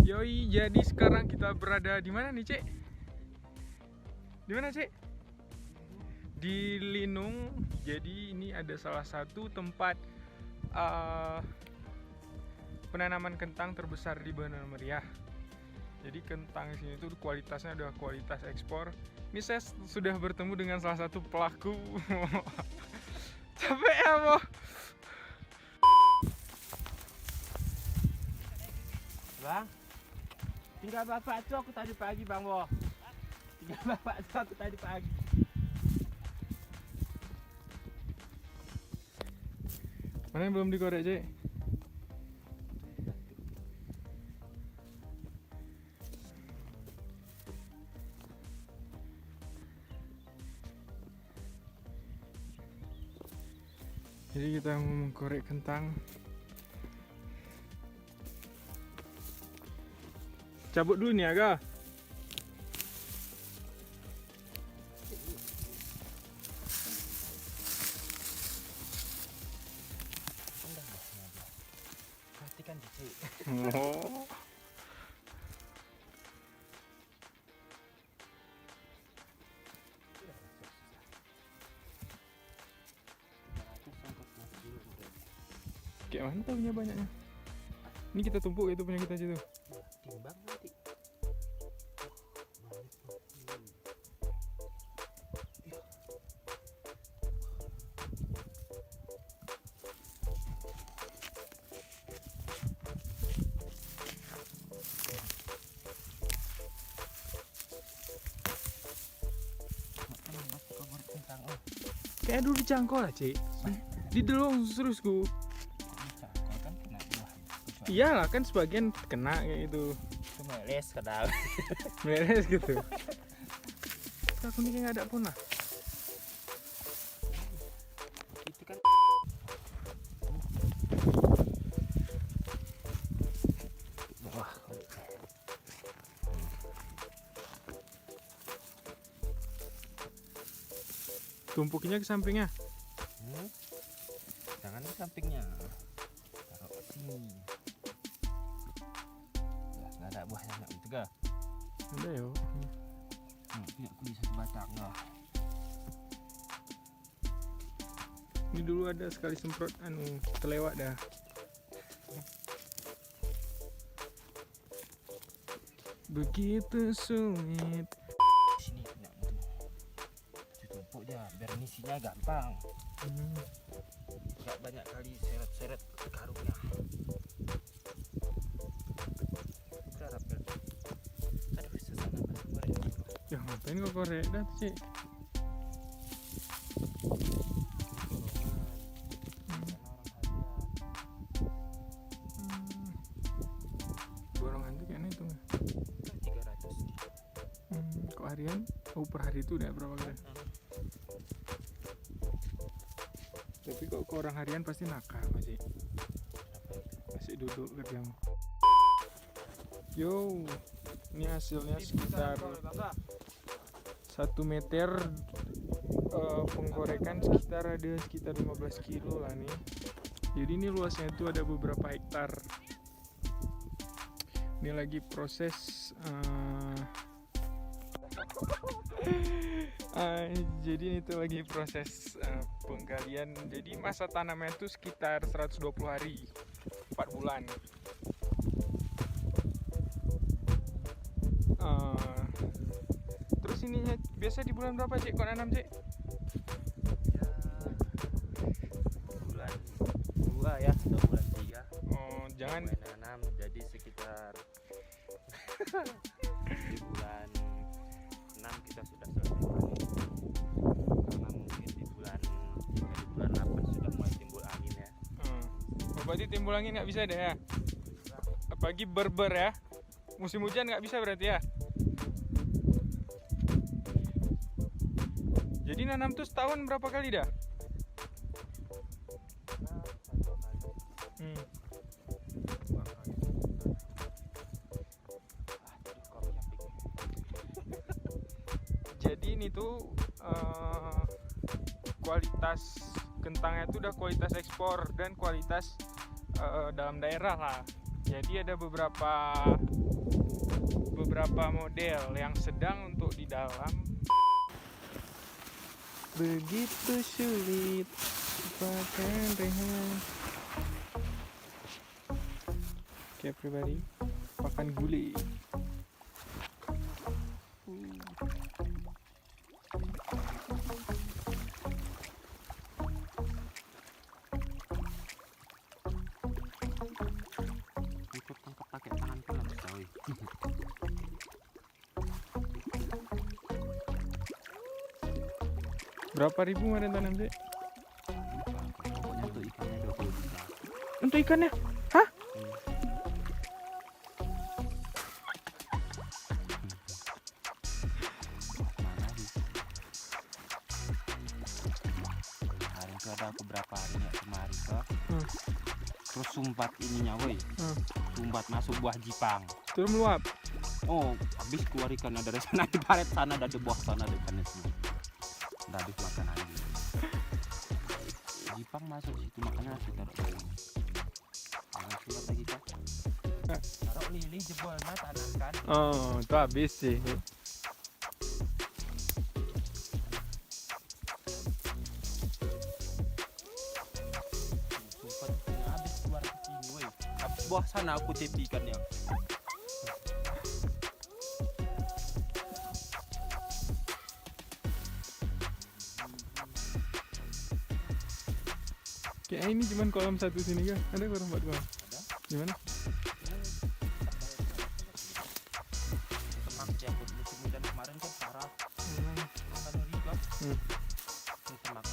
Yoi, jadi sekarang kita berada di mana nih, Cek? Di mana, Cek? Di Linung. Jadi ini ada salah satu tempat penanaman kentang terbesar di Banda Meriah. Jadi kentang di sini tuh kualitasnya udah kualitas ekspor. Ini saya sudah bertemu dengan salah satu pelaku. Capek ya, Bo? Bang, tinggal bapak tuh aku tadi pagi, Bang Bo. Tinggal bapak tuh aku tadi pagi. Mana yang belum dikorek, Cek? Jadi kita mau mengkorek kentang. Cabut dulu nih, Aga. Perhatikan dicek. Oh. Kayak mana punya banyaknya? Ini kita tumpuk itu punya kita situ. Timbang nanti. Kayak dulu dicangkol lah, Cik. Di delong terusku. Kan kena buah. Iyalah kan sebagian kena kayak gitu. Itu meles kadang. Beres gitu. Aku ini kayak nggak ada pun lah. Itu kan wah. Tumpukinya ke sampingnya. Jangan di sampingnya. Taruh ke sini. Ya, nggak ada buahnya nggak gitu ga? Ada yo. Punya aku di satu batang lah. Ini dulu ada sekali semprot kelewat dah. Begitu sulit. Sini punya itu. Tumpuk aja biar ngisinya gampang. Nggak banyak kali seret-seret ke karungnya. Berharap ya. Aduh, susah banget korek dulu. Ya ngapain kau korek dah tuh, Cik? Borongan tuh kayaknya itu nggak? 300. Kok harian? Oh, per hari itu udah berapa kali? Tapi kok ke orang harian pasti nakal masih duduk kerjamu. Yo, ini hasilnya sekitar 1 meter. Penggorekan sekitar 15 kilo lah nih. Jadi ini luasnya itu ada beberapa hektar. Ini lagi proses jadi itu lagi proses penggalian. Jadi masa tanamnya itu sekitar 120 hari, 4 bulan. Terus ininya biasa di bulan berapa, Cik, kau nanam, Cik? Ya, bulan 2 ya atau bulan 3. Oh, jangan Nanam jadi sekitar di bulan 6 kita sudah selesai panen. Karena mungkin di bulan 8 sudah mulai timbul angin ya. berarti timbul angin nggak bisa deh ya? Apalagi berber ya? Musim hujan nggak bisa berarti ya? Jadi nanam tuh setahun berapa kali dah? Jadi ini tuh kualitas kentangnya itu udah kualitas ekspor dan kualitas dalam daerah lah. Jadi ada beberapa beberapa model yang sedang untuk di dalam. Begitu sulit lupakan Rehan. Oke everybody, makan gulai. Ikut tangkap pakai tangan pula bisa, woi. Berapa ribu kemarin tanam sih? Pokoknya untuk ikannya 20 juta. Untuk ikannya? Hah? Mana sih? Hari itu ada aku berapa hari ya kemarin kok. Terus sumbat ininya, woi. Sumbat masuk buah jipang. Terus meluap. Oh, habis keluar ikannya dari sana, di baret sana, dari bawah sana ada ikannya semua. Udah habis makan anjing. Jipang masuk situ, makanya harus taruh dulu. Jangan keluar lagi kan. Taruh lili jebolnya tanamkan. Oh, itu habis sih. Sumbat ikannya habis keluar ke sini, woi. Habis bawah sana aku tepi ikannya. Kayak ini cuman kolam satu sini kan? Ada kolam 4 kolam? Ada. Gimana? Semak ya, musim hujan kemarin kan parah. Kan riga. Semak